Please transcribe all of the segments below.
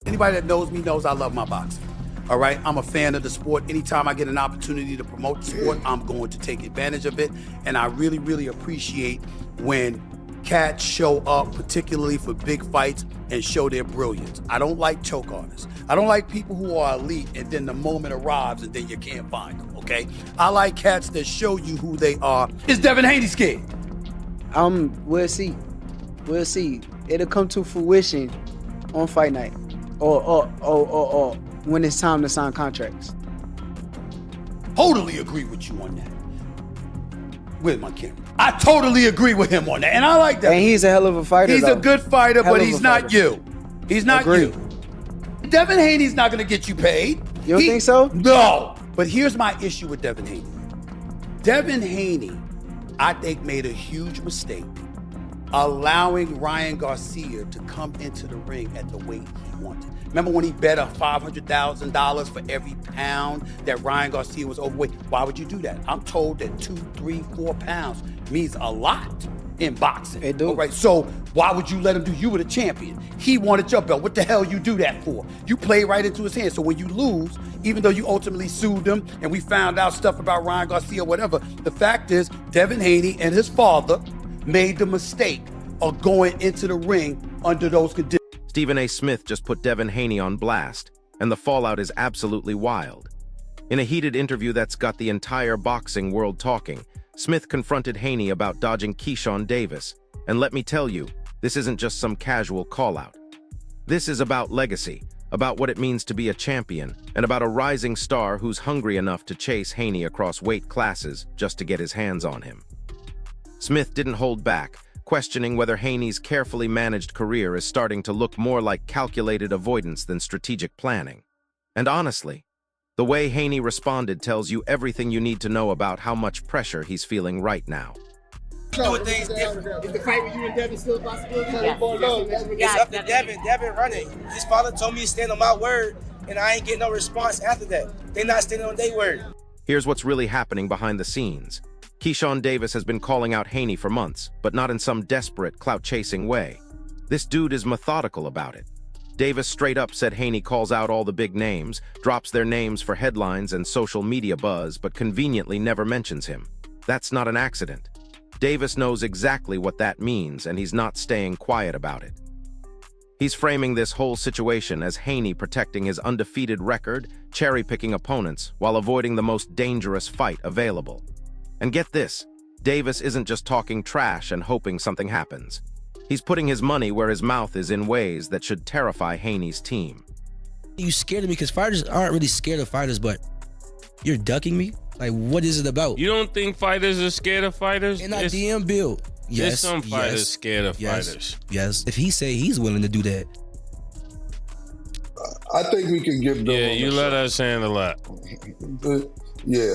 Anybody that knows me knows I love my boxing. All right, I'm a fan of the sport. Anytime I get an opportunity to promote the sport, I'm going to take advantage of it. And I really, really appreciate when cats show up, particularly for big fights, and show their brilliance. I don't like choke artists. I don't like people who are elite and then the moment arrives and then you can't find them, okay? I like cats that show you who they are. Is Devin Haney scared? We'll see. We'll see. It'll come to fruition on fight night or when it's time to sign contracts. Totally agree with you on that. Where's my camera? I totally agree with him on that, and I like that. And he's a hell of a fighter. He's a good fighter, but he's not you. He's not Agreed. you. Devin Haney's not going to get you paid. You don't think so? No. But here's my issue with Devin Haney. Devin Haney, I think, made a huge mistake allowing Ryan Garcia to come into the ring at the weight he wanted. Remember when he bet $500,000 for every pound that Ryan Garcia was overweight? Why would you do that? I'm told that 2, 3, 4 pounds means a lot in boxing. It do. All right, so why would you let him do? You were the champion. He wanted your belt. What the hell you do that for? You play right into his hands. So when you lose, even though you ultimately sued him and we found out stuff about Ryan Garcia, whatever, the fact is Devin Haney and his father made the mistake of going into the ring under those conditions. Stephen A. Smith just put Devin Haney on blast, and the fallout is absolutely wild. In a heated interview that's got the entire boxing world talking, Smith confronted Haney about dodging Keyshawn Davis, and let me tell you, this isn't just some casual call-out. This is about legacy, about what it means to be a champion, and about a rising star who's hungry enough to chase Haney across weight classes just to get his hands on him. Smith didn't hold back, questioning whether Haney's carefully managed career is starting to look more like calculated avoidance than strategic planning. And honestly, the way Haney responded tells you everything you need to know about how much pressure he's feeling right now. Doing things different. Is the fight with you and Devin still a possibility? It's up to Devin. Devin running. His father told me to stand on my word, and I ain't getting no response after that. They not standing on their word. Here's what's really happening behind the scenes. Keyshawn Davis has been calling out Haney for months, but not in some desperate, clout-chasing way. This dude is methodical about it. Davis straight up said Haney calls out all the big names, drops their names for headlines and social media buzz, but conveniently never mentions him. That's not an accident. Davis knows exactly what that means, and he's not staying quiet about it. He's framing this whole situation as Haney protecting his undefeated record, cherry-picking opponents, while avoiding the most dangerous fight available. And get this, Davis isn't just talking trash and hoping something happens. He's putting his money where his mouth is in ways that should terrify Haney's team. You scared of me because fighters aren't really scared of fighters, but you're ducking me? Like, what is it about? You don't think fighters are scared of fighters? And I DM Bill. Yes, there's some fighters scared of fighters. Yes, if he say he's willing to do that. I think we can give Bill. Yeah, you let us handle that. Yeah.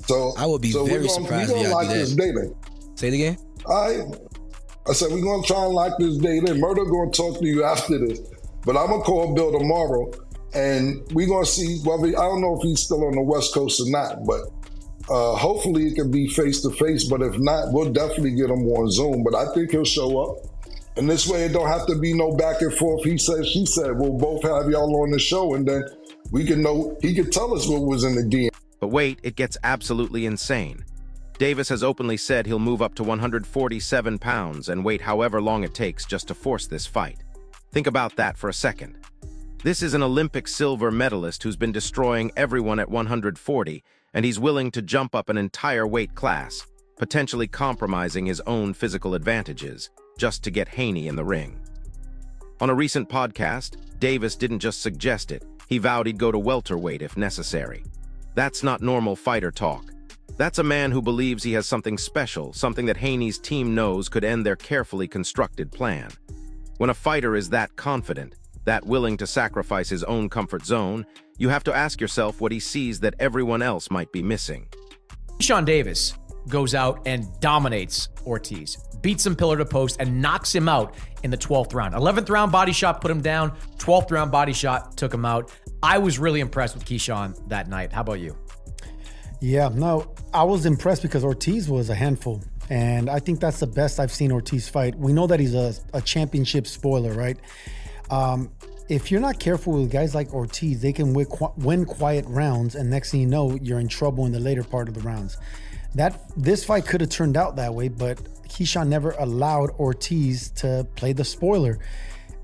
So I would be very surprised if y'all do that. Say it again. I said we're gonna try and lock this date in. Murder gonna talk to you after this, but I'm gonna call Bill tomorrow, and we're gonna see whether I don't know if he's still on the West Coast or not, but hopefully it can be face to face. But if not, we'll definitely get him on Zoom. But I think he'll show up, and this way it don't have to be no back and forth. He said, she said. We'll both have y'all on the show, and then we can know. He can tell us what was in the DM. But wait, it gets absolutely insane. Davis has openly said he'll move up to 147 pounds and wait however long it takes just to force this fight. Think about that for a second. This is an Olympic silver medalist who's been destroying everyone at 140, and he's willing to jump up an entire weight class, potentially compromising his own physical advantages, just to get Haney in the ring. On a recent podcast, Davis didn't just suggest it, he vowed he'd go to welterweight if necessary. That's not normal fighter talk. That's a man who believes he has something special, something that Haney's team knows could end their carefully constructed plan. When a fighter is that confident, that willing to sacrifice his own comfort zone, you have to ask yourself what he sees that everyone else might be missing. Keyshawn Davis goes out and dominates Ortiz, beats him pillar to post, and knocks him out in the 12th round. 11th round body shot put him down. 12th round body shot took him out. I was really impressed with Keyshawn that night. How about you? Yeah, no, I was impressed because Ortiz was a handful. And I think that's the best I've seen Ortiz fight. We know that he's a championship spoiler, right? if you're not careful with guys like Ortiz, they can win quiet rounds, and next thing you know, you're in trouble in the later part of the rounds. This fight could have turned out that way, but Keyshawn never allowed Ortiz to play the spoiler,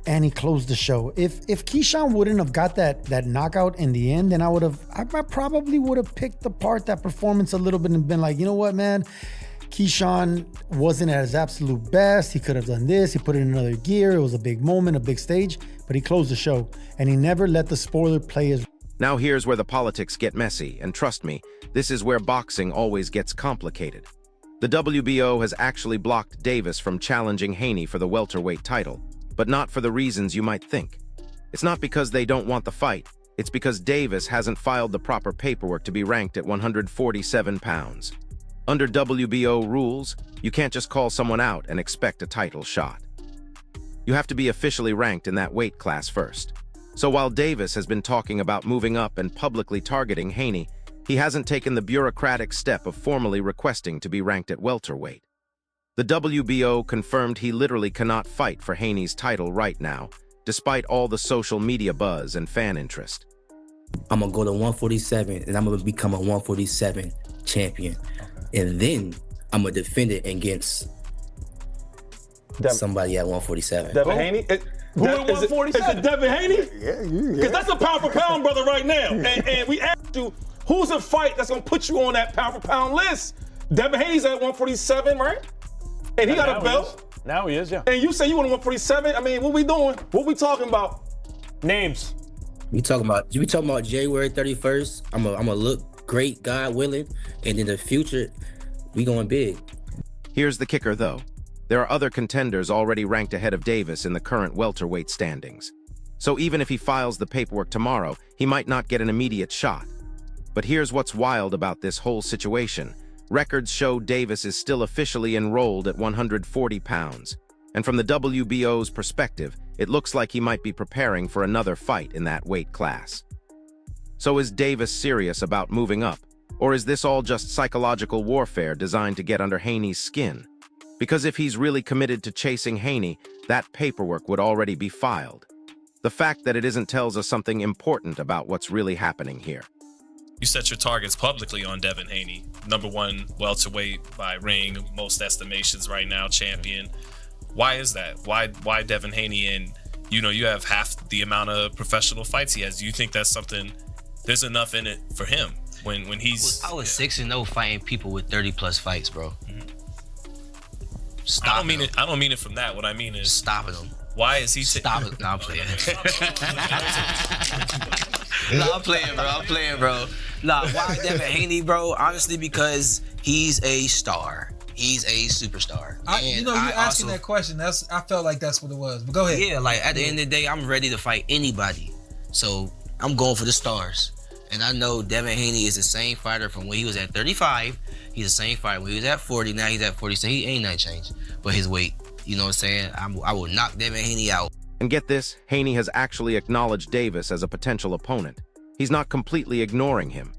and he closed the show. If Keyshawn wouldn't have got that knockout in the end, then I probably would have picked apart that performance a little bit and been like, you know what, man, Keyshawn wasn't at his absolute best. He could have done this. He put it in another gear. It was a big moment, a big stage, but he closed the show, and he never let the spoiler play his. Now here's where the politics get messy, and trust me, this is where boxing always gets complicated. The WBO has actually blocked Davis from challenging Haney for the welterweight title, but not for the reasons you might think. It's not because they don't want the fight, it's because Davis hasn't filed the proper paperwork to be ranked at 147 pounds. Under WBO rules, you can't just call someone out and expect a title shot. You have to be officially ranked in that weight class first. So while Davis has been talking about moving up and publicly targeting Haney, he hasn't taken the bureaucratic step of formally requesting to be ranked at welterweight. The WBO confirmed he literally cannot fight for Haney's title right now, despite all the social media buzz and fan interest. I'm gonna go to 147 and I'm gonna become a 147 champion. And then I'm gonna defend it against somebody at 147. Devin Haney? Who at 147? Is it Devin Haney? Yeah. Because that's a pound for pound brother right now. And we asked you, who's a fight that's gonna put you on that pound for pound list? Devin Haney's at 147, right? And he got a belt. Now he is, yeah. And you say you want 147? I mean, what we doing? What we talking about? Names. We talking about January 31st. I'm gonna look great, God willing, and in the future, we going big. Here's the kicker, though. There are other contenders already ranked ahead of Davis in the current welterweight standings. So even if he files the paperwork tomorrow, he might not get an immediate shot. But here's what's wild about this whole situation. Records show Davis is still officially enrolled at 140 pounds. And from the WBO's perspective, it looks like he might be preparing for another fight in that weight class. So is Davis serious about moving up? Or is this all just psychological warfare designed to get under Haney's skin? Because if he's really committed to chasing Haney, that paperwork would already be filed. The fact that it isn't tells us something important about what's really happening here. You set your targets publicly on Devin Haney, #1 welterweight by ring, most estimations right now, champion. Why is that? Why Devin Haney? And you have half the amount of professional fights he has. Do you think that's something? There's enough in it for him when he's. I was 6-0 fighting people with 30+ fights, bro. I don't mean it from that. What I mean is stopping him. Why is he stopping? No, I'm playing. I'm playing, bro. Nah, why Devin Haney, bro? Honestly, because he's a star. He's a superstar. You asking that question. I felt like that's what it was. But go ahead. Yeah, like at the end of the day, I'm ready to fight anybody. So I'm going for the stars. And I know Devin Haney is the same fighter from when he was at 35. He's the same fighter when he was at 40. Now he's at 40. So he ain't nothing changed. But his weight, you know what I'm saying? I will knock Devin Haney out. And get this, Haney has actually acknowledged Davis as a potential opponent. He's not completely ignoring him.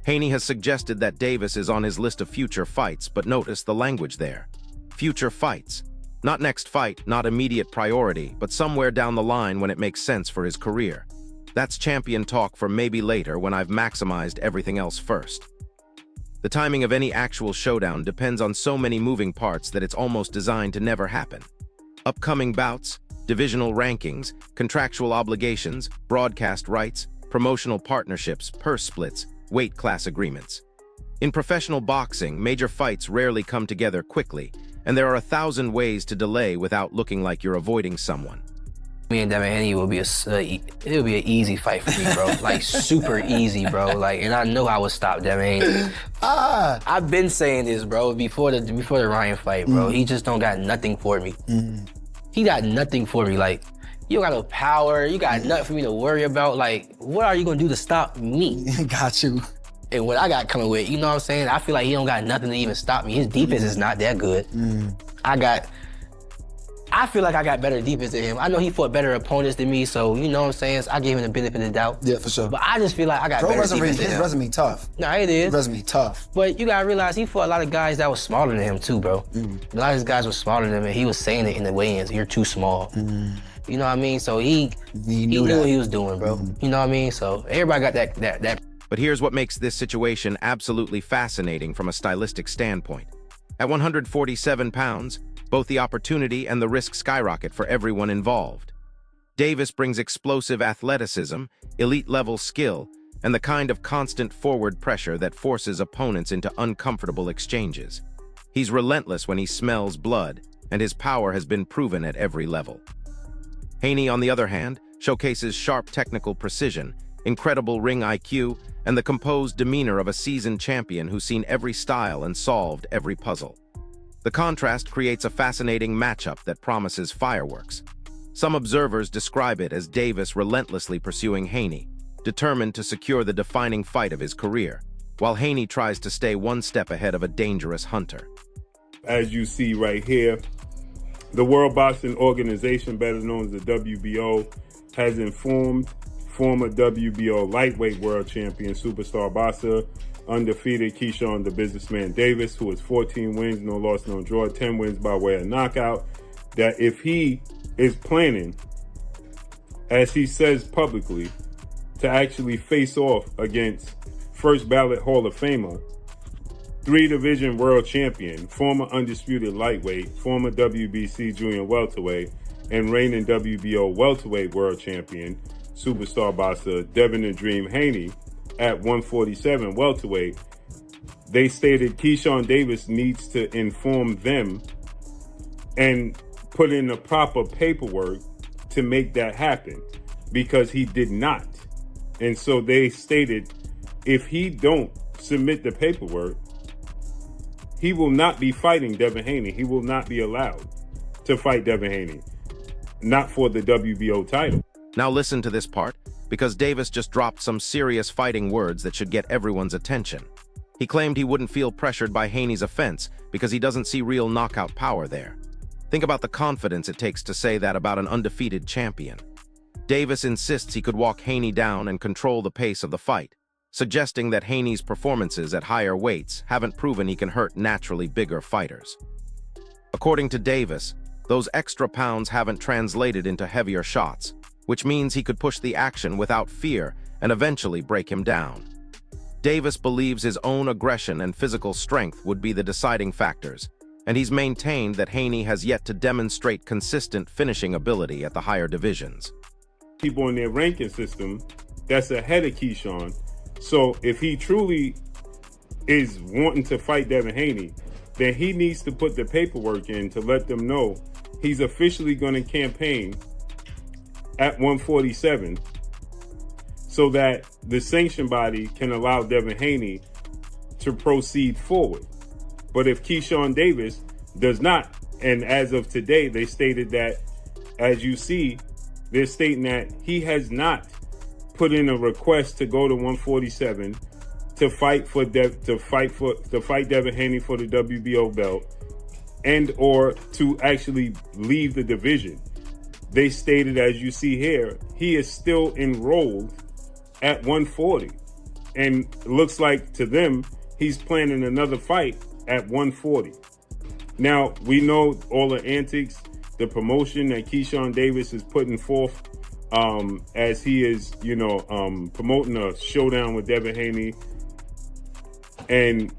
Haney has suggested that Davis is on his list of future fights, but notice the language there. Future fights. Not next fight, not immediate priority, but somewhere down the line when it makes sense for his career. That's champion talk for maybe later when I've maximized everything else first. The timing of any actual showdown depends on so many moving parts that it's almost designed to never happen. Upcoming bouts, divisional rankings, contractual obligations, broadcast rights, promotional partnerships, purse splits, weight class agreements. In professional boxing, major fights rarely come together quickly, and there are 1,000 ways to delay without looking like you're avoiding someone. Me and Devin Haney will be it'll be an easy fight for me, bro. Like super easy, bro. Like, and I know I would stop Devin Haney. I've been saying this, bro, before the Ryan fight, bro. He just don't got nothing for me. He got nothing for me. Like, you don't got no power. You got nothing for me to worry about. Like, what are you gonna do to stop me? Got you. And what I got coming with, you know what I'm saying? I feel like he don't got nothing to even stop me. His defense is not that good. I feel like I got better defense than him. I know he fought better opponents than me, so you know what I'm saying? So I gave him the benefit of the doubt. Yeah, for sure. But I just feel like I got better defense than him. His resume tough. Nah, it is. His resume tough. But you gotta realize he fought a lot of guys that was smaller than him too, bro. A lot of these guys were smaller than him, and he was saying it in the weigh-ins, you're too small. You know what I mean? So he knew what he was doing, bro. You know what I mean? So everybody got that. But here's what makes this situation absolutely fascinating from a stylistic standpoint. At 147 pounds, both the opportunity and the risk skyrocket for everyone involved. Davis brings explosive athleticism, elite-level skill, and the kind of constant forward pressure that forces opponents into uncomfortable exchanges. He's relentless when he smells blood, and his power has been proven at every level. Haney, on the other hand, showcases sharp technical precision, incredible ring IQ, and the composed demeanor of a seasoned champion who's seen every style and solved every puzzle. The contrast creates a fascinating matchup that promises fireworks. Some observers describe it as Davis relentlessly pursuing Haney, determined to secure the defining fight of his career, while Haney tries to stay one step ahead of a dangerous hunter. As you see right here, the World Boxing Organization, better known as the WBO, has informed former WBO lightweight world champion superstar boxer, undefeated Keyshawn the Businessman Davis, who has 14 wins, no loss, no draw, 10 wins by way of knockout, that if he is planning, as he says publicly, to actually face off against first ballot Hall of Famer, 3-division world champion, former undisputed lightweight, former WBC junior welterweight, and reigning WBO welterweight world champion, superstar boxer Devin the Dream Haney at 147 welterweight, they stated Keyshawn Davis needs to inform them and put in the proper paperwork to make that happen, because he did not. And so they stated if he don't submit the paperwork, he will not be fighting Devin Haney. He will not be allowed to fight Devin Haney, not for the WBO title. Now listen to this part, because Davis just dropped some serious fighting words that should get everyone's attention. He claimed he wouldn't feel pressured by Haney's offense because he doesn't see real knockout power there. Think about the confidence it takes to say that about an undefeated champion. Davis insists he could walk Haney down and control the pace of the fight, suggesting that Haney's performances at higher weights haven't proven he can hurt naturally bigger fighters. According to Davis, those extra pounds haven't translated into heavier shots, which means he could push the action without fear and eventually break him down. Davis believes his own aggression and physical strength would be the deciding factors, and he's maintained that Haney has yet to demonstrate consistent finishing ability at the higher divisions. People in their ranking system that's ahead of Keyshawn. So if he truly is wanting to fight Devin Haney, then he needs to put the paperwork in to let them know he's officially going to campaign at 147 so that the sanction body can allow Devin Haney to proceed forward. But if Keyshawn Davis does not, and as of today, they stated that, as you see, they're stating that he has not put in a request to go to 147 to fight Devin Haney for the WBO belt and or to actually leave the division. They stated, as you see here, he is still enrolled at 140. And it looks like to them, he's planning another fight at 140. Now, we know all the antics, the promotion that Keyshawn Davis is putting forth as he is, promoting a showdown with Devin Haney. And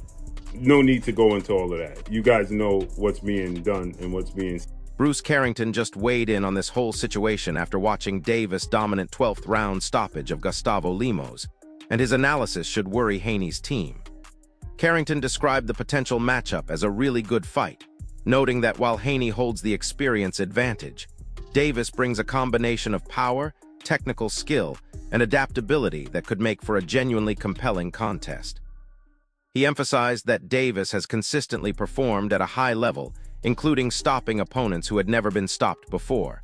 no need to go into all of that. You guys know what's being done and what's being... Bruce Carrington just weighed in on this whole situation after watching Davis' dominant 12th round stoppage of Gustavo Lemos, and his analysis should worry Haney's team. Carrington described the potential matchup as a really good fight, noting that while Haney holds the experience advantage, Davis brings a combination of power, technical skill, and adaptability that could make for a genuinely compelling contest. He emphasized that Davis has consistently performed at a high level, including stopping opponents who had never been stopped before.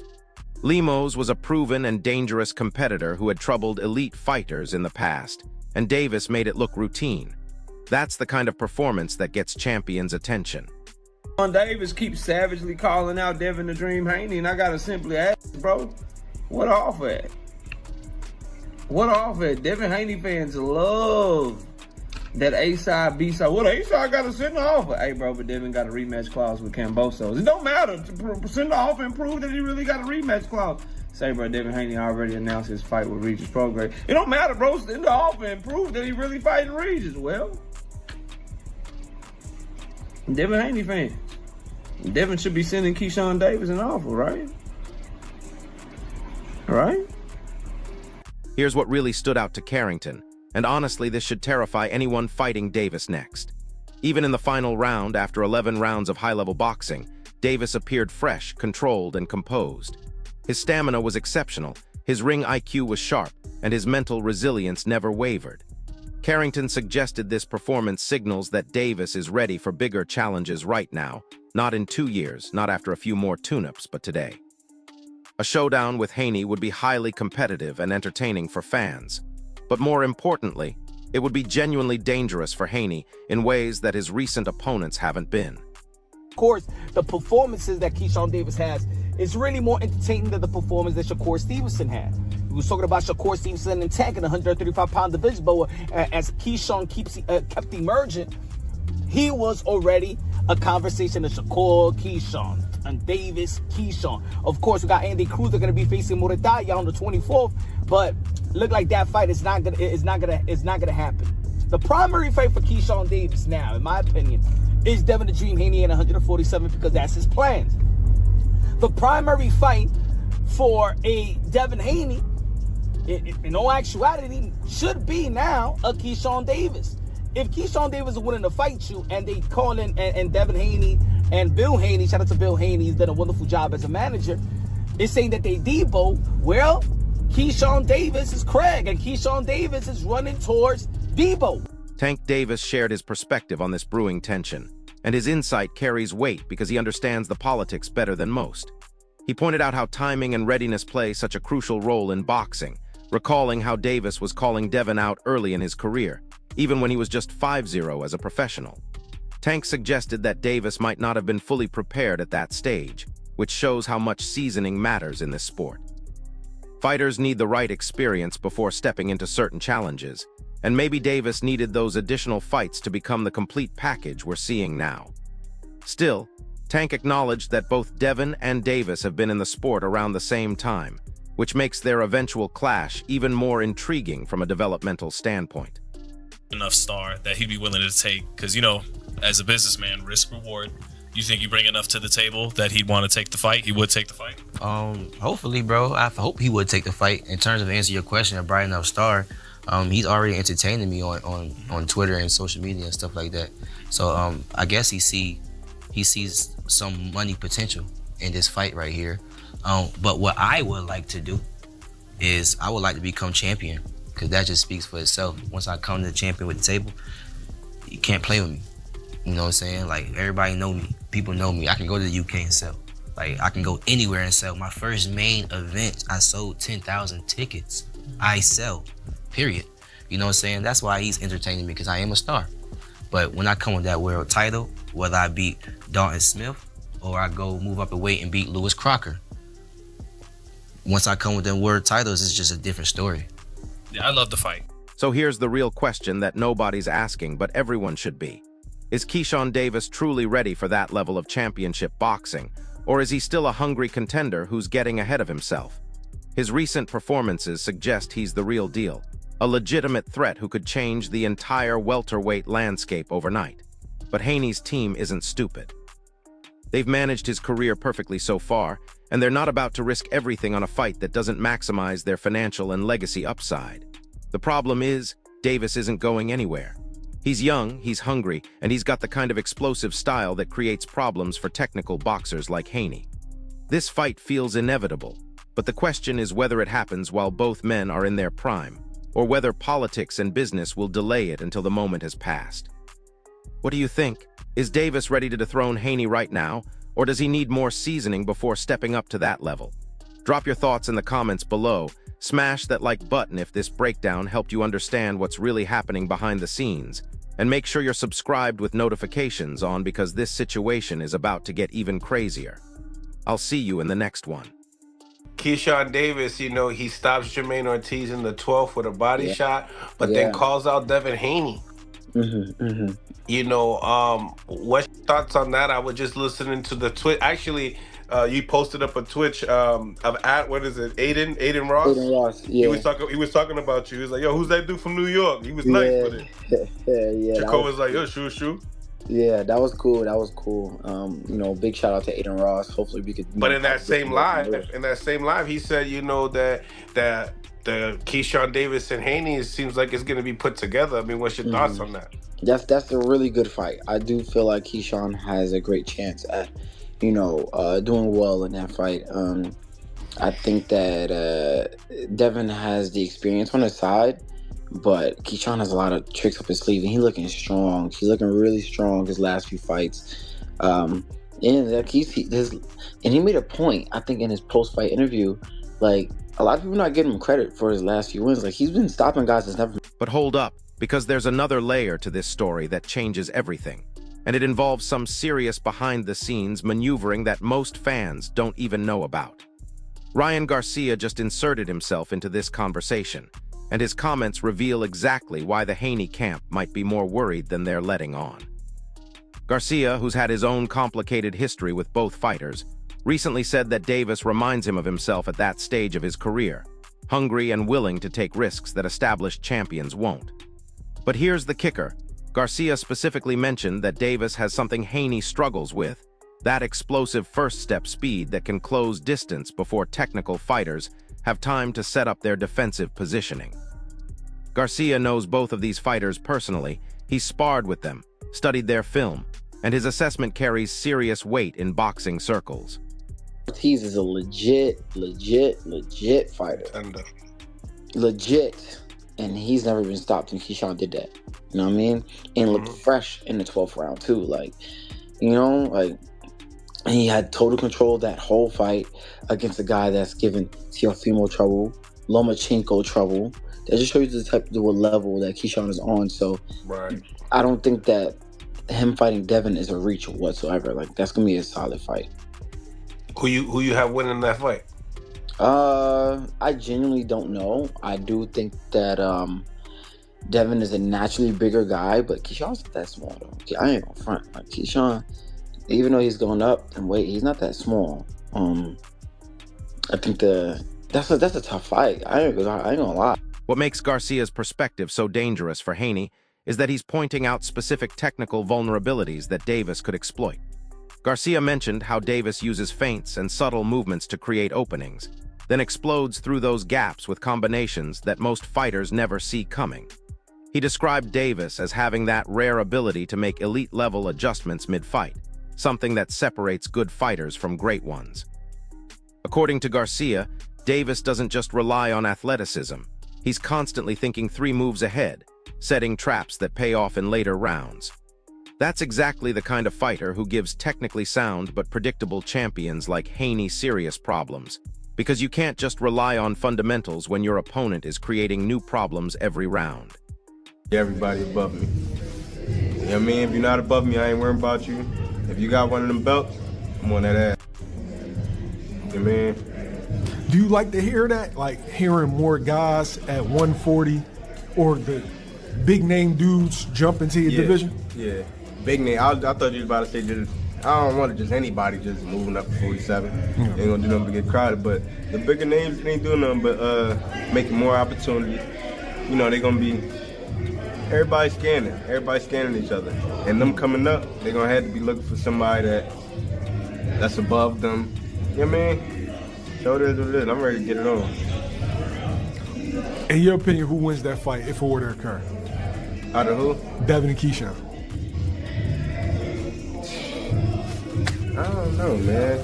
Lemos was a proven and dangerous competitor who had troubled elite fighters in the past, and Davis made it look routine. That's the kind of performance that gets champions' attention. Davis keeps savagely calling out Devin the Dream Haney, and I gotta simply ask, bro, what off at? What off at? Devin Haney fans love that A-side, B-side. Well, A-side got to send the offer. Hey, bro, but Devin got a rematch clause with Cambosos. It don't matter. Send the offer and prove that he really got a rematch clause. Say, bro, Devin Haney already announced his fight with Regis Prograis. It don't matter, bro. In the offer and prove that he really fighting Regis. Well, Devin Haney fans. Devin should be sending Keyshawn Davis an offer, right? Right? Here's what really stood out to Carrington, and honestly, this should terrify anyone fighting Davis next. Even in the final round, after 11 rounds of high-level boxing, Davis appeared fresh, controlled, and composed. His stamina was exceptional, his ring IQ was sharp, and his mental resilience never wavered. Carrington suggested this performance signals that Davis is ready for bigger challenges right now, not in 2 years, not after a few more tune-ups, but today. A showdown with Haney would be highly competitive and entertaining for fans. But more importantly, it would be genuinely dangerous for Haney in ways that his recent opponents haven't been. Of course, the performances that Keyshawn Davis has is really more entertaining than the performance that Shakur Stevenson had. We was talking about Shakur Stevenson and Tank in the 135-pound division, but as Keyshawn kept emerging, he was already a conversation of Shakur, Keyshawn, and Davis, Keyshawn. Of course, we got Andy Cruz. They're going to be facing Moretaya on the 24th, but look like that fight is not gonna happen. The primary fight for Keyshawn Davis now, in my opinion, is Devin the Dream Haney at 147 because that's his plans. The primary fight for a Devin Haney, in all actuality, should be now a Keyshawn Davis. If Keyshawn Davis is willing to fight you and they call in and Devin Haney and Bill Haney, shout out to Bill Haney, he's done a wonderful job as a manager, is saying that they Debo, well, Keyshawn Davis is Craig and Keyshawn Davis is running towards Debo. Tank Davis shared his perspective on this brewing tension, and his insight carries weight because he understands the politics better than most. He pointed out how timing and readiness play such a crucial role in boxing, recalling how Davis was calling Devin out early in his career, even when he was just 5-0 as a professional. Tank suggested that Davis might not have been fully prepared at that stage, which shows how much seasoning matters in this sport. Fighters need the right experience before stepping into certain challenges, and maybe Davis needed those additional fights to become the complete package we're seeing now. Still, Tank acknowledged that both Devin and Davis have been in the sport around the same time, which makes their eventual clash even more intriguing from a developmental standpoint. Enough star that he'd be willing to take, because, you know, as a businessman, risk reward. You think you bring enough to the table that he'd want to take the fight? He would take the fight? Hopefully, bro. I hope he would take the fight. In terms of answering your question, a bright enough star, he's already entertaining me on Twitter and social media and stuff like that. So I guess he sees some money potential in this fight right here. But what I would like to do is I would like to become champion, because that just speaks for itself. Once I come to the champion with the table, you can't play with me. You know what I'm saying? Like, everybody know me. People know me. I can go to the UK and sell. Like, I can go anywhere and sell. My first main event, I sold 10,000 tickets. I sell, period. You know what I'm saying? That's why he's entertaining me, because I am a star. But when I come with that world title, whether I beat Dalton Smith or I go move up a weight and beat Lewis Crocker, once I come with them world titles, it's just a different story. Yeah, I love the fight. So here's the real question that nobody's asking, but everyone should be. Is Keyshawn Davis truly ready for that level of championship boxing, or is he still a hungry contender who's getting ahead of himself? His recent performances suggest he's the real deal, a legitimate threat who could change the entire welterweight landscape overnight. But Haney's team isn't stupid. They've managed his career perfectly so far, and they're not about to risk everything on a fight that doesn't maximize their financial and legacy upside. The problem is, Davis isn't going anywhere. He's young, he's hungry, and he's got the kind of explosive style that creates problems for technical boxers like Haney. This fight feels inevitable, but the question is whether it happens while both men are in their prime, or whether politics and business will delay it until the moment has passed. What do you think? Is Davis ready to dethrone Haney right now, or does he need more seasoning before stepping up to that level? Drop your thoughts in the comments below. Smash that like button if this breakdown helped you understand what's really happening behind the scenes. And make sure you're subscribed with notifications on, because this situation is about to get even crazier. I'll see you in the next one. Keyshawn Davis, you know, he stops Jermaine Ortiz in the 12th with a body shot, but then calls out Devin Haney. You know, what's your thoughts on that? I was just listening to the tweet. Actually, you posted up a Twitch of what is it, Aiden Ross? Aiden Ross, yeah. He was talking about you. He was like, yo, who's that dude from New York? He was nice with it. Yeah. Jaco was like, yo, shoo. Yeah, that was cool. You know, big shout out to Aiden Ross. Hopefully we could. But in that same live, he said, you know, that the Keyshawn Davis and Haney seems like it's going to be put together. I mean, what's your thoughts on that? That's a really good fight. I do feel like Keyshawn has a great chance at, you know, doing well in that fight. I think that Devin has the experience on his side, but Keyshawn has a lot of tricks up his sleeve, and he's looking strong. He's looking really strong his last few fights. And he made a point, I think, in his post-fight interview, like, a lot of people not giving him credit for his last few wins. Like, he's been stopping guys that's never. But hold up, because there's another layer to this story that changes everything. And it involves some serious behind-the-scenes maneuvering that most fans don't even know about. Ryan Garcia just inserted himself into this conversation, and his comments reveal exactly why the Haney camp might be more worried than they're letting on. Garcia, who's had his own complicated history with both fighters, recently said that Davis reminds him of himself at that stage of his career, hungry and willing to take risks that established champions won't. But here's the kicker. Garcia specifically mentioned that Davis has something Haney struggles with, that explosive first-step speed that can close distance before technical fighters have time to set up their defensive positioning. Garcia knows both of these fighters personally. He's sparred with them, studied their film, and his assessment carries serious weight in boxing circles. Ortiz is a legit fighter. Legit. And he's never been stopped, and Keyshawn did that. You know what I mean? And looked fresh in the 12th round, too. Like, you know, like, he had total control of that whole fight against a guy that's given Teofimo trouble, Lomachenko trouble. That just shows you the type of level that Keyshawn is on. So, I don't think that him fighting Devin is a reach whatsoever. Like, that's going to be a solid fight. Who you have winning that fight? I genuinely don't know. I do think that Devin is a naturally bigger guy, but Keyshawn's not that small though. I ain't gonna front. Like, Keyshawn, even though he's going up in weight, he's not that small. I think that's a tough fight. I ain't gonna lie. What makes Garcia's perspective so dangerous for Haney is that he's pointing out specific technical vulnerabilities that Davis could exploit. Garcia mentioned how Davis uses feints and subtle movements to create openings, then explodes through those gaps with combinations that most fighters never see coming. He described Davis as having that rare ability to make elite-level adjustments mid-fight, something that separates good fighters from great ones. According to Garcia, Davis doesn't just rely on athleticism. He's constantly thinking 3 moves ahead, setting traps that pay off in later rounds. That's exactly the kind of fighter who gives technically sound but predictable champions like Haney serious problems, because you can't just rely on fundamentals when your opponent is creating new problems every round. Everybody above me. You know what I mean? If you're not above me, I ain't worrying about you. If you got one of them belts, I'm on that ass. You know what I mean? Do you like to hear that? Like hearing more guys at 140 or the big name dudes jump into your division? Yeah, big name. I thought you was about to say just, I don't want it just anybody just moving up to 47. Ain't gonna do nothing but get crowded, but the bigger names ain't doing nothing but making more opportunities. You know, they gonna be, everybody's scanning each other. And them coming up, they gonna have to be looking for somebody that's above them. You know what I mean? So it is what it is. I'm ready to get it on. In your opinion, who wins that fight if it were to occur? Out of who? Devin and Keyshawn. I don't know, man.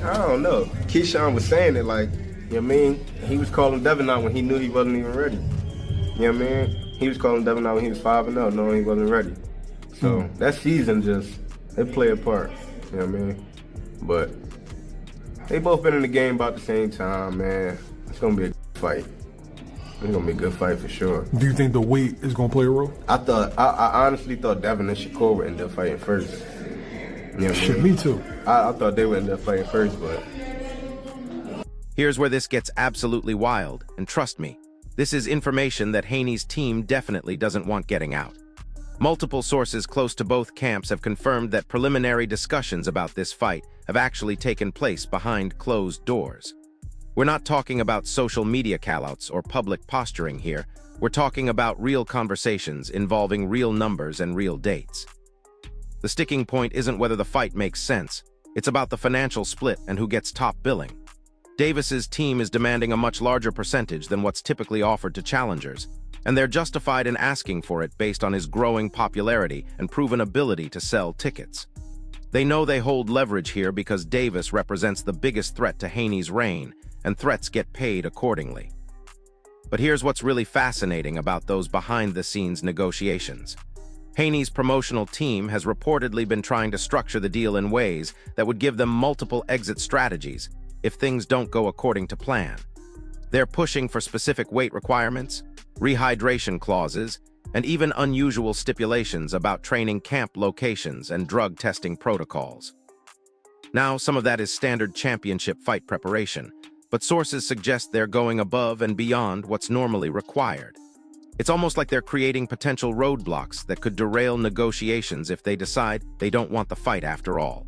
I don't know. Keyshawn was saying it like, you know what I mean? He was calling Devin out when he knew he wasn't even ready. You know what I mean? He was calling Devin out when he was 5-0, knowing he wasn't ready. So that season just, they play a part. You know what I mean? But they both been in the game about the same time, man. It's gonna be a good fight. It's gonna be a good fight for sure. Do you think the weight is gonna play a role? I honestly thought Devin and Shakur would end up fighting first. You know what I mean? Me too. I thought they would end up fighting first, but. Here's where this gets absolutely wild, and trust me, this is information that Haney's team definitely doesn't want getting out. Multiple sources close to both camps have confirmed that preliminary discussions about this fight have actually taken place behind closed doors. We're not talking about social media callouts or public posturing here. We're talking about real conversations involving real numbers and real dates. The sticking point isn't whether the fight makes sense. It's about the financial split and who gets top billing. Davis's team is demanding a much larger percentage than what's typically offered to challengers, and they're justified in asking for it based on his growing popularity and proven ability to sell tickets. They know they hold leverage here because Davis represents the biggest threat to Haney's reign, and threats get paid accordingly. But here's what's really fascinating about those behind-the-scenes negotiations. Haney's promotional team has reportedly been trying to structure the deal in ways that would give them multiple exit strategies if things don't go according to plan. They're pushing for specific weight requirements, rehydration clauses, and even unusual stipulations about training camp locations and drug testing protocols. Now, some of that is standard championship fight preparation, but sources suggest they're going above and beyond what's normally required. It's almost like they're creating potential roadblocks that could derail negotiations if they decide they don't want the fight after all.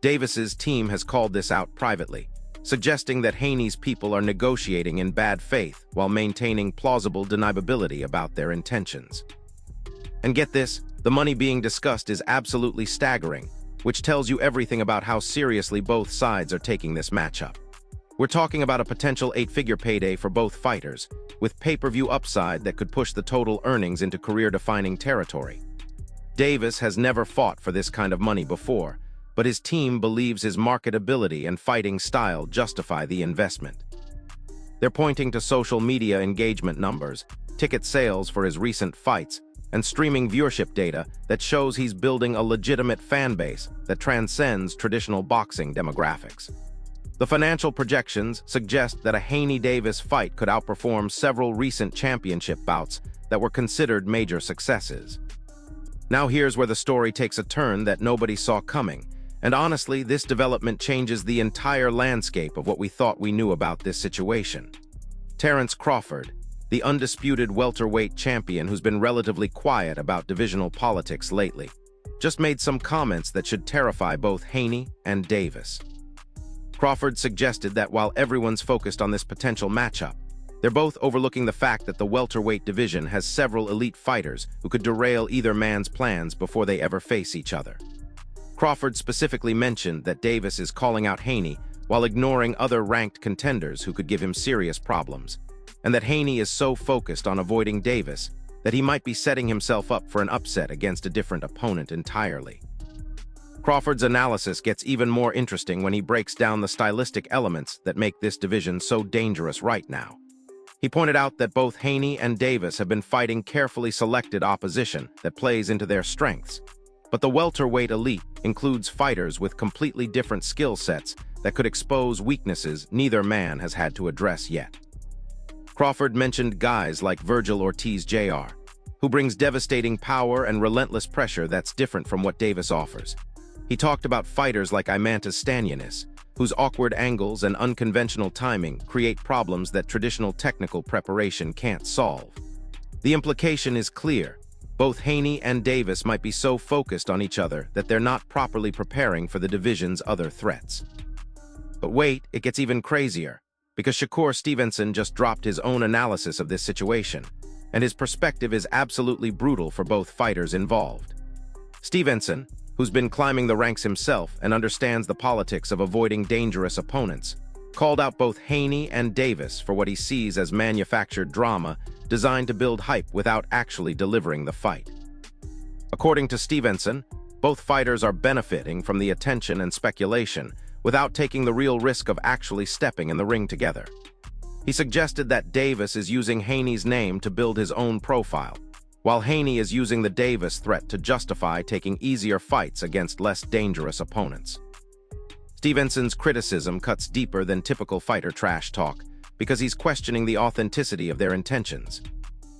Davis's team has called this out privately, suggesting that Haney's people are negotiating in bad faith while maintaining plausible deniability about their intentions. And get this, the money being discussed is absolutely staggering, which tells you everything about how seriously both sides are taking this matchup. We're talking about a potential 8-figure payday for both fighters, with pay-per-view upside that could push the total earnings into career-defining territory. Davis has never fought for this kind of money before, but his team believes his marketability and fighting style justify the investment. They're pointing to social media engagement numbers, ticket sales for his recent fights, and streaming viewership data that shows he's building a legitimate fan base that transcends traditional boxing demographics. The financial projections suggest that a Haney-Davis fight could outperform several recent championship bouts that were considered major successes. Now here's where the story takes a turn that nobody saw coming, and honestly, this development changes the entire landscape of what we thought we knew about this situation. Terence Crawford, the undisputed welterweight champion who's been relatively quiet about divisional politics lately, just made some comments that should terrify both Haney and Davis. Crawford suggested that while everyone's focused on this potential matchup, they're both overlooking the fact that the welterweight division has several elite fighters who could derail either man's plans before they ever face each other. Crawford specifically mentioned that Davis is calling out Haney while ignoring other ranked contenders who could give him serious problems, and that Haney is so focused on avoiding Davis that he might be setting himself up for an upset against a different opponent entirely. Crawford's analysis gets even more interesting when he breaks down the stylistic elements that make this division so dangerous right now. He pointed out that both Haney and Davis have been fighting carefully selected opposition that plays into their strengths, but the welterweight elite includes fighters with completely different skill sets that could expose weaknesses neither man has had to address yet. Crawford mentioned guys like Virgil Ortiz Jr., who brings devastating power and relentless pressure that's different from what Davis offers. He talked about fighters like Imantas Stanionis, whose awkward angles and unconventional timing create problems that traditional technical preparation can't solve. The implication is clear. Both Haney and Davis might be so focused on each other that they're not properly preparing for the division's other threats. But wait, it gets even crazier, because Shakur Stevenson just dropped his own analysis of this situation, and his perspective is absolutely brutal for both fighters involved. Stevenson, who's been climbing the ranks himself and understands the politics of avoiding dangerous opponents, called out both Haney and Davis for what he sees as manufactured drama designed to build hype without actually delivering the fight. According to Stevenson, both fighters are benefiting from the attention and speculation without taking the real risk of actually stepping in the ring together. He suggested that Davis is using Haney's name to build his own profile, while Haney is using the Davis threat to justify taking easier fights against less dangerous opponents. Stevenson's criticism cuts deeper than typical fighter trash talk because he's questioning the authenticity of their intentions.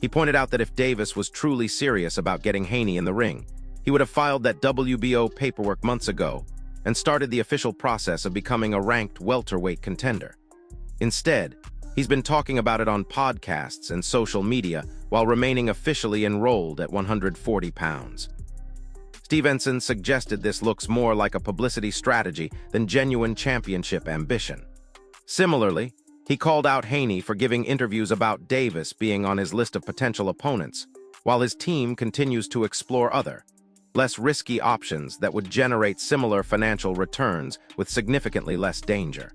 He pointed out that if Davis was truly serious about getting Haney in the ring, he would have filed that WBO paperwork months ago and started the official process of becoming a ranked welterweight contender. Instead, He's been talking about it on podcasts and social media while remaining officially enrolled at 140 pounds. Stevenson suggested this looks more like a publicity strategy than genuine championship ambition. Similarly, he called out Haney for giving interviews about Davis being on his list of potential opponents, while his team continues to explore other, less risky options that would generate similar financial returns with significantly less danger.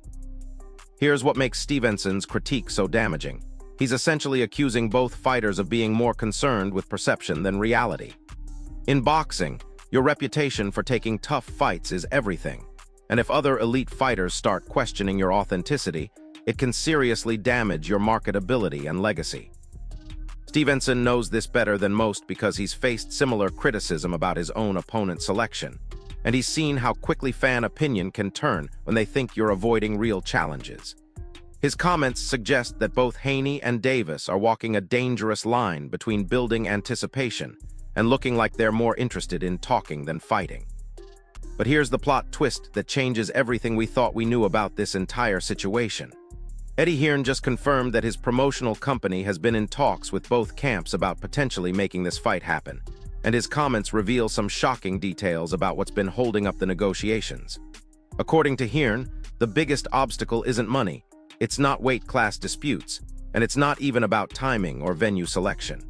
Here's what makes Stevenson's critique so damaging. He's essentially accusing both fighters of being more concerned with perception than reality. In boxing, your reputation for taking tough fights is everything, and if other elite fighters start questioning your authenticity, it can seriously damage your marketability and legacy. Stevenson knows this better than most because he's faced similar criticism about his own opponent selection, and he's seen how quickly fan opinion can turn when they think you're avoiding real challenges. His comments suggest that both Haney and Davis are walking a dangerous line between building anticipation and looking like they're more interested in talking than fighting. But here's the plot twist that changes everything we thought we knew about this entire situation. Eddie Hearn just confirmed that his promotional company has been in talks with both camps about potentially making this fight happen, and his comments reveal some shocking details about what's been holding up the negotiations. According to Hearn, the biggest obstacle isn't money, it's not weight class disputes, and it's not even about timing or venue selection.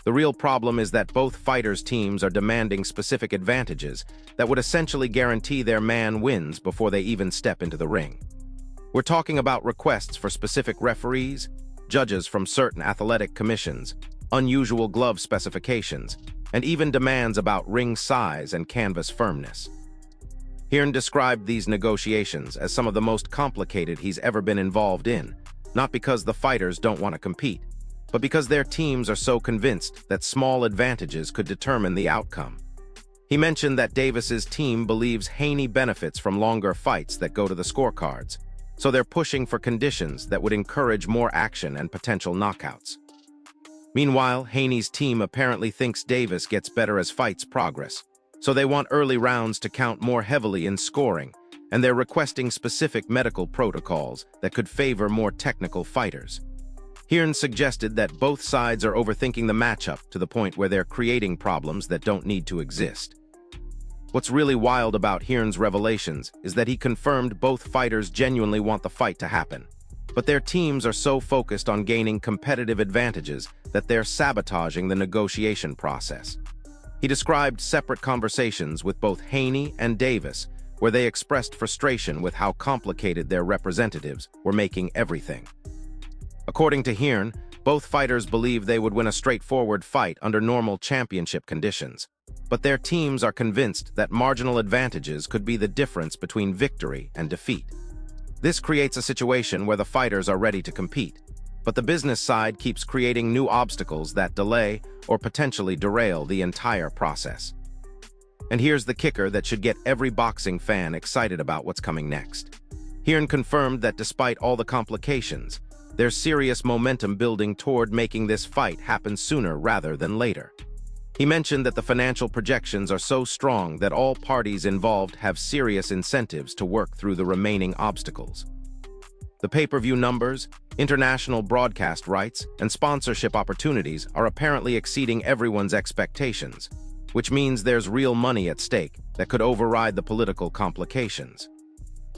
The real problem is that both fighters' teams are demanding specific advantages that would essentially guarantee their man wins before they even step into the ring. We're talking about requests for specific referees, judges from certain athletic commissions, unusual glove specifications, and even demands about ring size and canvas firmness. Hearn described these negotiations as some of the most complicated he's ever been involved in, not because the fighters don't want to compete, but because their teams are so convinced that small advantages could determine the outcome. He mentioned that Davis's team believes Haney benefits from longer fights that go to the scorecards, so they're pushing for conditions that would encourage more action and potential knockouts. Meanwhile, Haney's team apparently thinks Davis gets better as fights progress, so they want early rounds to count more heavily in scoring, and they're requesting specific medical protocols that could favor more technical fighters. Hearn suggested that both sides are overthinking the matchup to the point where they're creating problems that don't need to exist. What's really wild about Hearn's revelations is that he confirmed both fighters genuinely want the fight to happen, but their teams are so focused on gaining competitive advantages that they're sabotaging the negotiation process. He described separate conversations with both Haney and Davis, where they expressed frustration with how complicated their representatives were making everything. According to Hearn, both fighters believe they would win a straightforward fight under normal championship conditions, but their teams are convinced that marginal advantages could be the difference between victory and defeat. This creates a situation where the fighters are ready to compete, but the business side keeps creating new obstacles that delay or potentially derail the entire process. And here's the kicker that should get every boxing fan excited about what's coming next. Hearn confirmed that despite all the complications, there's serious momentum building toward making this fight happen sooner rather than later. He mentioned that the financial projections are so strong that all parties involved have serious incentives to work through the remaining obstacles. The pay-per-view numbers, international broadcast rights, and sponsorship opportunities are apparently exceeding everyone's expectations, which means there's real money at stake that could override the political complications.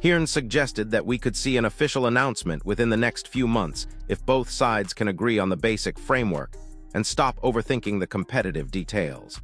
Hearn suggested that we could see an official announcement within the next few months if both sides can agree on the basic framework and stop overthinking the competitive details.